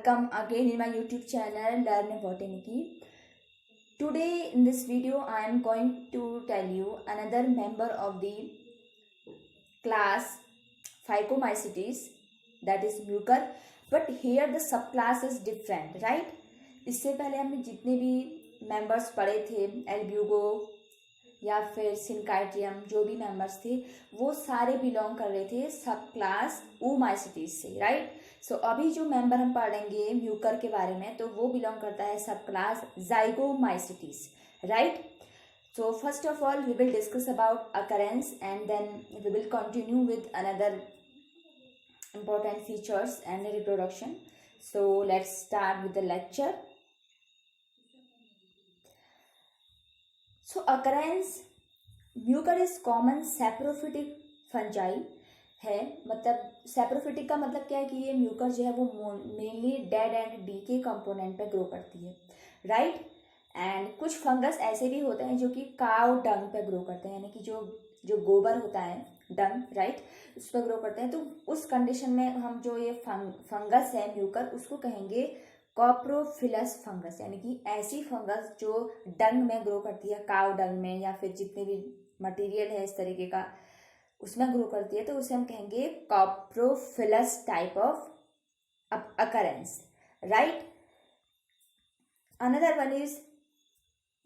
Welcome again in my YouTube channel Learn Botany. Today in this video I am going to tell you another member of the class Phycomycetes, that is mucor, but here the subclass is different, right? इससे पहले हमने जितने भी members पढ़े थे Albugo या फिर सिनकाइट्रियम, जो भी मेंबर्स थे वो सारे बिलोंग कर रहे थे सब क्लास ओमाइसिटीज से, राइट। सो अभी जो मेंबर हम पढ़ेंगे म्यूकर के बारे में तो वो बिलोंग करता है sub class Zygomycetes, right. So first of all we will discuss about occurrence and then we will continue with another important features and reproduction. So let's start with the lecture. So occurrence, Mucor is common saprophytic fungi है। मतलब saprophytic का मतलब क्या है कि ये Mucor जो है वो mainly dead and decay component पे ग्रो करती है, राइट। एंड कुछ फंगस ऐसे भी होते हैं जो कि काव डंग पे ग्रो करते हैं, यानी कि जो गोबर होता है डंग, राइट, उस पर ग्रो करते हैं। तो उस कंडीशन में हम जो ये फंगस है म्यूकर उसको कहेंगे कॉप्रोफिलस फंगस, यानी कि ऐसी फंगस जो डंग में ग्रो करती है, काव डंग में या फिर जितने भी मटेरियल है इस तरीके का उसमें ग्रो करती है, तो उसे हम कहेंगे coprophilous type of occurrence, right. Another one is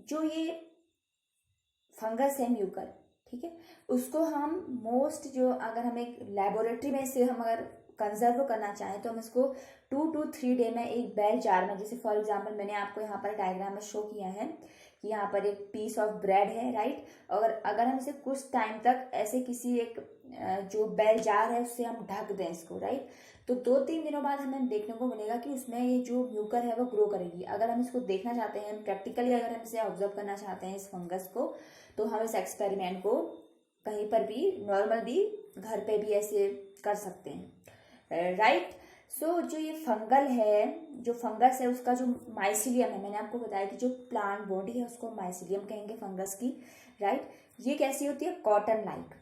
जो ये फंगस है म्यूकर, ठीक है, उसको हम मोस्ट जो अगर हम एक लेबोरेटरी में से हम अगर कंजर्व करना चाहें तो हम इसको 2 to 3 डे में एक बेल जार में, जैसे फॉर एग्जांपल मैंने आपको यहाँ पर डायग्राम में शो किया है कि यहाँ पर एक पीस ऑफ ब्रेड है, राइट। और अगर हम इसे कुछ टाइम तक ऐसे किसी एक जो बेल जार है उससे हम ढक दें इसको, राइट, तो 2-3 दिनों बाद हमें देखने को मिलेगा कि उसमें ये जो म्यूकर है वो ग्रो करेगी। अगर हम इसको देखना चाहते हैं प्रैक्टिकली, अगर हम इसे ऑब्जर्व करना चाहते हैं इस फंगस को, तो हम इस एक्सपेरिमेंट को कहीं पर भी नॉर्मल भी घर पे भी ऐसे कर सकते हैं, राइट। सो जो ये फंगल है, जो फंगस है उसका जो माइसिलियम है, मैंने आपको बताया कि जो प्लांट बॉडी है उसको माइसिलियम कहेंगे फंगस की, राइट। ये कैसी होती है? कॉटन लाइक,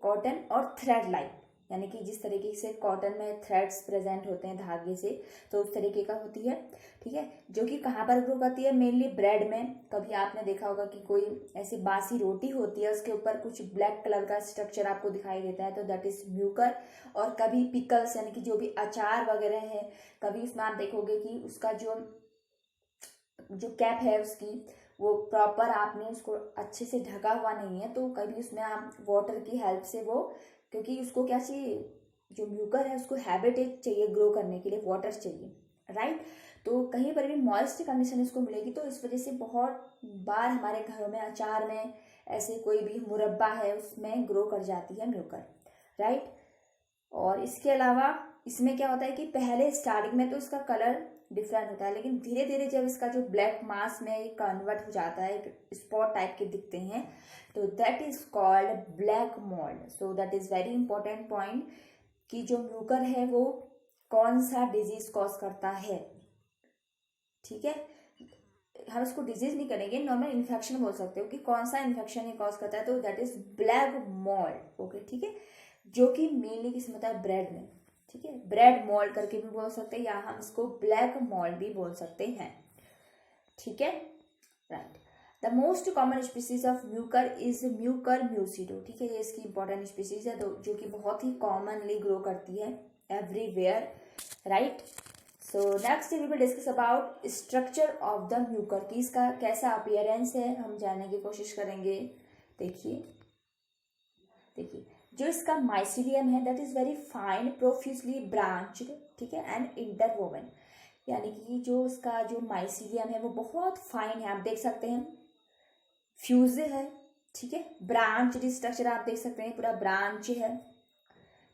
कॉटन और थ्रेड लाइक, यानी कि जिस तरीके से कॉटन में थ्रेड्स प्रेजेंट होते हैं धागे से, तो उस तरीके का होती है, ठीक है। जो कि कहाँ पर ग्रो करती है? मेनली ब्रेड में। कभी आपने देखा होगा कि कोई ऐसी बासी रोटी होती है उसके ऊपर कुछ ब्लैक कलर का स्ट्रक्चर आपको दिखाई देता है, तो दैट इज म्यूकर। और कभी पिकल्स, यानी कि जो भी अचार वगैरह है, कभी उसमें आप देखोगे कि उसका जो कैप है उसकी वो प्रॉपर आपने उसको अच्छे से ढका हुआ नहीं है, तो कभी उसमें आप वाटर की हेल्प से वो, क्योंकि उसको क्या चाहिए, जो म्यूकर है उसको हैबिटेट चाहिए ग्रो करने के लिए, वाटर चाहिए, राइट। तो कहीं पर भी मॉइस्ट कंडीशन इसको मिलेगी, तो इस वजह से बहुत बार हमारे घरों में अचार में ऐसे कोई भी मुरब्बा है उसमें ग्रो कर जाती है म्यूकर, राइट। और इसके अलावा इसमें क्या होता है कि पहले स्टार्टिंग में तो इसका कलर डिफरेंट होता है, लेकिन धीरे धीरे जब इसका जो ब्लैक मास में कन्वर्ट हो जाता है, स्पॉट टाइप के दिखते हैं, तो that is called black mould. So that is very important point कि जो म्यूकर है वो कौन सा डिजीज कॉज करता है, ठीक है। हम इसको डिजीज नहीं करेंगे, नॉर्मल इन्फेक्शन बोल सकते हो कि कौन सा इन्फेक्शन ये कॉज करता है, तो that is black mould, okay, ठीक है, जो कि मेनली किस में होता है? ब्रेड में, ठीक है। ब्रेड मोल्ड करके भी बोल सकते हैं या हम इसको ब्लैक मोल्ड भी बोल सकते हैं, ठीक है, right. The most common species of Mucor is Mucor mucedo, ठीक है, ये इसकी इंपॉर्टेंट स्पीसीज है जो कि बहुत ही कॉमनली ग्रो करती है everywhere, right. So next we will discuss about structure of the mucor, की इसका कैसा अपीयरेंस है हम जानने की कोशिश करेंगे। देखिए जो इसका माइसिलियम है that is very fine profusely branched, ठीक है, एंड इंटरवोवन, यानी कि जो इसका जो माइसिलियम है वो बहुत फाइन है, आप देख सकते हैं, फ्यूज है, ठीक है, ब्रांच स्ट्रक्चर आप देख सकते हैं, पूरा ब्रांच है,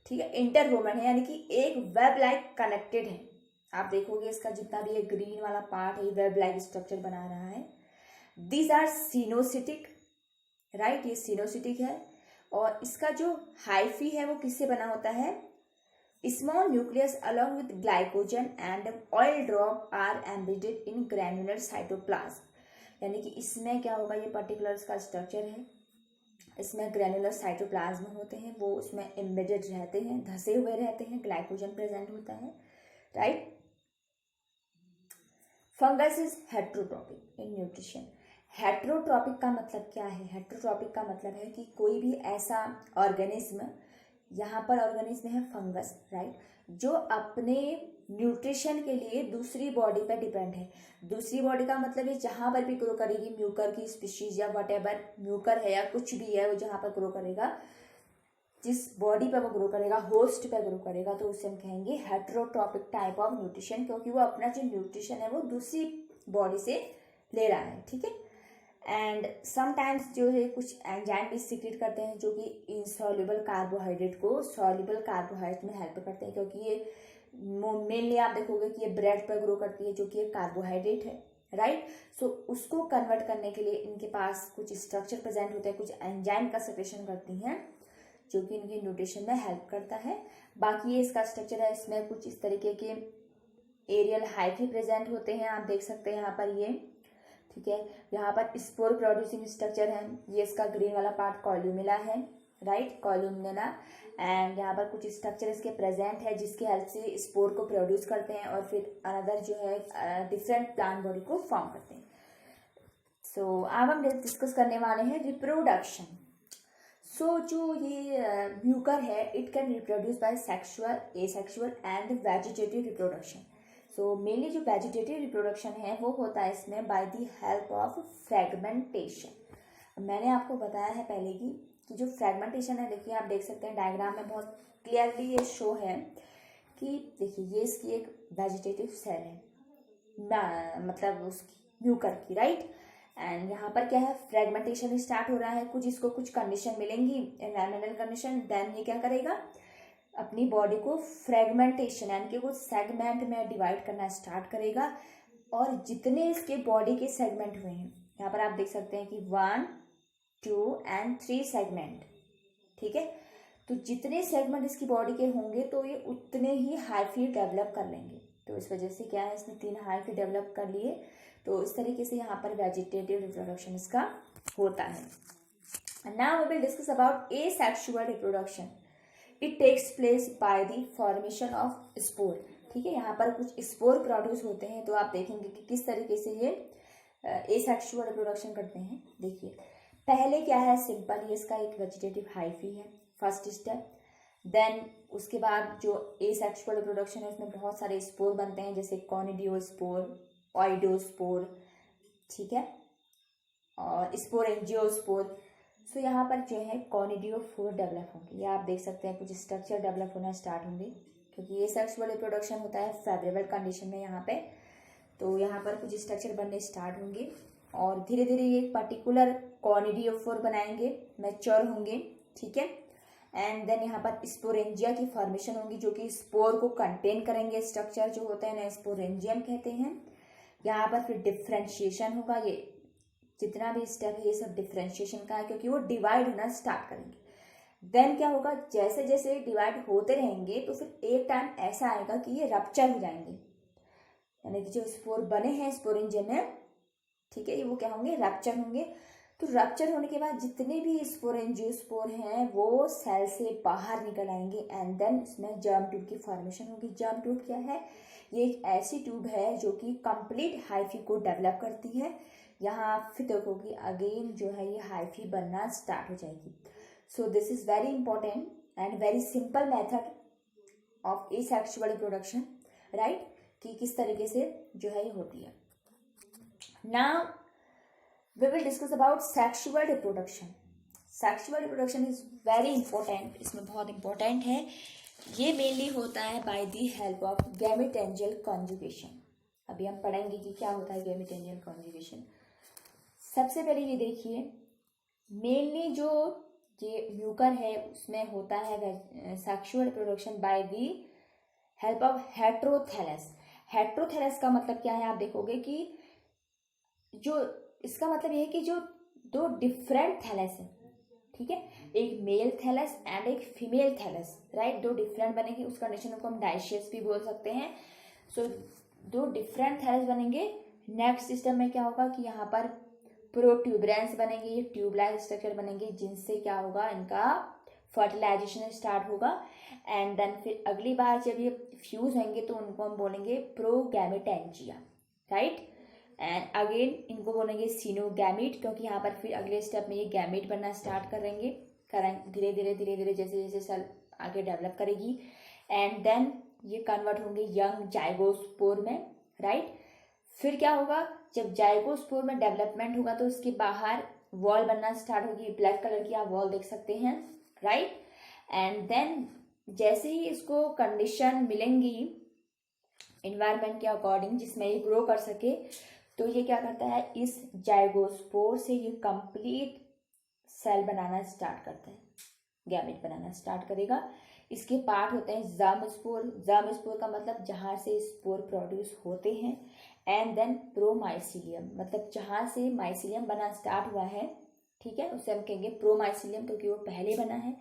ठीक है, इंटरवोवन है, यानी कि एक वेब लाइक कनेक्टेड है। आप देखोगे इसका जितना भी ये ग्रीन वाला पार्ट है वेब लाइक स्ट्रक्चर बना रहा है। दीज आर सिनोसिटिक, राइट, ये सिनोसिटिक है। और इसका जो हाइफी है वो किससे बना होता है? Small nucleus along with glycogen and oil drop are embedded in granular cytoplasm, यानी कि इसमें क्या होगा, ये पर्टिकुलर इसका स्ट्रक्चर है, इसमें ग्रैनुलर साइटोप्लाज्म होते हैं, वो उसमें एम्बेडेड रहते हैं, धसे हुए रहते हैं, ग्लाइकोजन प्रेजेंट होता है, right. Fungus is heterotrophic in nutrition. Heterotrophic का मतलब क्या है? हेट्रोट्रॉपिक का मतलब है कि कोई भी ऐसा ऑर्गेनिज्म, यहाँ पर ऑर्गेनिज्म है फंगस, राइट, जो अपने न्यूट्रिशन के लिए दूसरी बॉडी पर डिपेंड है। दूसरी बॉडी का मतलब है जहाँ पर भी ग्रो करेगी, म्यूकर की स्पीशीज या वटेवर म्यूकर है या कुछ भी है, वो जहाँ पर ग्रो करेगा, जिस बॉडी पर वो ग्रो करेगा, होस्ट पर ग्रो करेगा, तो उसे हम कहेंगे हेट्रोट्रॉपिक टाइप ऑफ न्यूट्रिशन, क्योंकि वो अपना जो न्यूट्रिशन है वो दूसरी बॉडी से ले रहा है, ठीक है। एंड समटाइम्स जो है कुछ एंजाइम भी सीक्रेट करते हैं जो कि इनसॉल्युबल कार्बोहाइड्रेट को सॉल्युबल कार्बोहाइड्रेट में हेल्प करते हैं, क्योंकि ये मेनली आप देखोगे कि ये ब्रेड पर ग्रो करती है जो कि एक कार्बोहाइड्रेट है, राइट। सो उसको कन्वर्ट करने के लिए इनके पास कुछ स्ट्रक्चर प्रेजेंट होते हैं, कुछ एंजाइम का सेक्रेशन करती हैं जो कि इनके न्यूट्रिशन में हेल्प करता है। बाकी ये इसका स्ट्रक्चर है, इसमें कुछ इस तरीके के एरियल हाइफी प्रेजेंट होते हैं, आप देख सकते हैं यहाँ पर ये, ठीक है। यहाँ पर स्पोर प्रोड्यूसिंग स्ट्रक्चर है, ये इसका ग्रीन वाला पार्ट कॉल्यूमिला है, राइट, कॉल्यूमिना। एंड यहाँ पर कुछ स्ट्रक्चर इसके प्रेजेंट है जिसकी हेल्प से स्पोर को प्रोड्यूस करते हैं और फिर अनदर जो है डिफरेंट प्लांट बॉडी को फॉर्म करते हैं। सो अब हम डिस्कस करने वाले हैं रिप्रोडक्शन। सो जो ये म्यूकर है, it can reproduce by sexual, asexual and vegetative reproduction. So mainly जो वेजिटेटिव रिप्रोडक्शन है वो होता है इसमें by the help of fragmentation. मैंने आपको बताया है पहले कि जो फ्रेगमेंटेशन है, देखिए आप देख सकते हैं डायग्राम में बहुत क्लियरली ये शो है कि देखिए ये इसकी एक वेजिटेटिव सेल है, मतलब उसकी म्यूकर की, राइट। एंड यहाँ पर क्या है, फ्रेगमेंटेशन स्टार्ट हो रहा है, कुछ इसको कुछ कंडीशन मिलेंगी, एनवायरमेंटल कंडीशन, देन ये क्या करेगा, अपनी बॉडी को फ्रेगमेंटेशन यानी कि कुछ सेगमेंट में डिवाइड करना स्टार्ट करेगा। और जितने इसके बॉडी के सेगमेंट हुए हैं, यहाँ पर आप देख सकते हैं कि 1, 2 and 3 सेगमेंट, ठीक है। तो जितने सेगमेंट इसकी बॉडी के होंगे तो ये उतने ही हाइफी डेवलप कर लेंगे। तो इस वजह से क्या है, इसने 3 हाइफी डेवलप कर लिए। तो इस तरीके से यहाँ पर वेजिटेटिव रिप्रोडक्शन इसका होता है। Now we will discuss about asexual reproduction. It takes place by the formation of spore, ठीक है। यहाँ पर कुछ स्पोर प्रोड्यूस होते हैं, तो आप देखेंगे कि किस तरीके से ये एसेक्सुअल रिप्रोडक्शन करते हैं। देखिए पहले क्या है, सिंपल, ये इसका एक वेजिटेटिव हाइफी है, फर्स्ट स्टेप। देन उसके बाद जो एसेक्सुअल रिप्रोडक्शन है उसमें बहुत सारे स्पोर बनते हैं, जैसे कॉनिडियोस्पोर, ऑइडोस्पोर, ठीक है, और स्पोरेंजियोस्पोर। सो यहाँ पर जो है कॉनिडियोफोर डेवलप होंगे, ये आप देख सकते हैं कुछ स्ट्रक्चर डेवलप होना स्टार्ट होंगे, क्योंकि ये सेक्सुअल रिप्रोडक्शन होता है फेवरेबल कंडीशन में यहाँ पे। तो यहाँ पर कुछ स्ट्रक्चर बनने स्टार्ट होंगे और धीरे धीरे ये पर्टिकुलर कॉनिडियोफोर बनाएंगे, मैच्योर होंगे, ठीक है। एंड देन यहाँ पर स्पोरेंजिया की फॉर्मेशन होगी जो कि स्पोर को कंटेन करेंगे, स्ट्रक्चर जो होता है ना स्पोरेंजियम कहते हैं। यहाँ पर फिर डिफ्रेंशिएशन होगा, ये जितना भी स्टेप है ये सब डिफ्रेंशिएशन का है, क्योंकि वो डिवाइड होना स्टार्ट करेंगे। देन क्या होगा, जैसे जैसे डिवाइड होते रहेंगे तो फिर एक टाइम ऐसा आएगा कि ये रप्चर हो जाएंगे, यानी कि जो स्पोर बने हैं स्पोरेंजियम में, ठीक है, ये वो क्या होंगे, रप्चर होंगे। तो रप्चर होने के बाद जितने भी स्पोरेंजियोस्पोर हैं वो सेल से बाहर निकल आएंगे एंड देन इसमें जर्म ट्यूब की फॉर्मेशन होगी। जर्म ट्यूब क्या है, ये एक ऐसी ट्यूब है जो कि कंप्लीट हाइफी को डेवलप करती है। यहाँ फिर देखोगे अगेन जो है ये हाइफी बनना स्टार्ट हो जाएगी। So this is very important and very simple method of asexual reproduction, right, कि किस तरीके से जो है ये होती है। Now we will discuss about sexual reproduction. Sexual reproduction is very important, इसमें बहुत important है। ये mainly होता है by the help of gametangial conjugation। अभी हम पढ़ेंगे कि क्या होता है gametangial conjugation। सबसे पहले ये देखिए, mainly जो ये म्यूकर है उसमें होता है sexual reproduction by the help of heterothallus। heterothallus का मतलब क्या है, आप देखोगे कि जो इसका मतलब ये है कि जो 2 डिफरेंट थैलस है, ठीक है, एक मेल थैलस एंड एक फीमेल थैलस, राइट, 2 डिफरेंट बनेंगे, उस कंडीशन को हम डाइशियस भी बोल सकते हैं। सो 2 डिफरेंट थैलस बनेंगे। नेक्स्ट सिस्टम में क्या होगा कि यहाँ पर प्रोट्यूबरेंस बनेंगे, ये ट्यूबलाइज स्ट्रक्चर बनेंगे जिनसे क्या होगा, इनका फर्टिलाइजेशन स्टार्ट होगा। एंड देन फिर अगली बार जब ये फ्यूज होंगे तो उनको हम बोलेंगे प्रोगैमेटेंजिया, राइट। एंड अगेन इनको बोलेंगे सिनोगैमीट, क्योंकि यहाँ पर फिर अगले स्टेप में ये गैमीट बनना स्टार्ट करेंगे धीरे धीरे जैसे जैसे सेल आगे डेवलप करेगी। एंड देन ये कन्वर्ट होंगे यंग जाइगोस्पोर में, राइट। फिर क्या होगा, जब जाइगोस्पोर में डेवलपमेंट होगा तो उसके बाहर वॉल बनना स्टार्ट होगी, ब्लैक कलर की आप वॉल देख सकते हैं, राइट। एंड देन जैसे ही इसको कंडीशन मिलेंगी इन्वायरमेंट के अकॉर्डिंग जिसमें ये ग्रो कर सके, तो ये क्या करता है, इस जाइगोस्पोर से ये कंप्लीट सेल बनाना स्टार्ट करता है, गैमेट बनाना स्टार्ट करेगा। इसके पार्ट होते हैं जर्म स्पोर का मतलब जहाँ से स्पोर प्रोड्यूस होते हैं। एंड देन प्रोमाइसिलियम, मतलब जहाँ से माइसिलियम बना स्टार्ट हुआ है, ठीक है, उसे हम कहेंगे प्रोमाइसिलियम क्योंकि वो पहले बना है।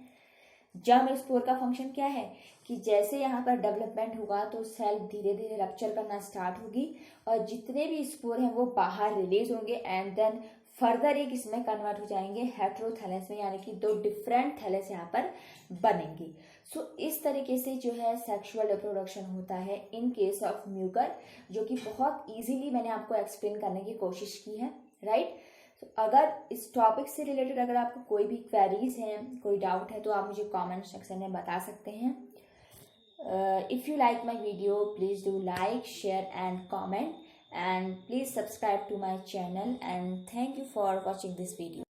जर्म स्पोर का फंक्शन क्या है कि जैसे यहाँ पर डेवलपमेंट होगा तो सेल धीरे धीरे रप्चर करना स्टार्ट होगी और जितने भी स्पोर हैं वो बाहर रिलीज होंगे एंड देन फर्दर एक इसमें कन्वर्ट हो जाएंगे हेटेरोथैलेस में, यानी कि 2 डिफरेंट थैलेस यहाँ पर बनेंगे। सो इस तरीके से जो है सेक्सुअल रिप्रोडक्शन होता है इन केस ऑफ म्यूकर, जो कि बहुत इजीली मैंने आपको एक्सप्लेन करने की कोशिश की है, राइट। तो अगर इस टॉपिक से रिलेटेड अगर आपको कोई भी क्वेरीज हैं, कोई डाउट है, तो आप मुझे कमेंट सेक्शन में बता सकते हैं। If you like my video, please do like, share and comment, and please subscribe to my channel, and thank you for watching this video.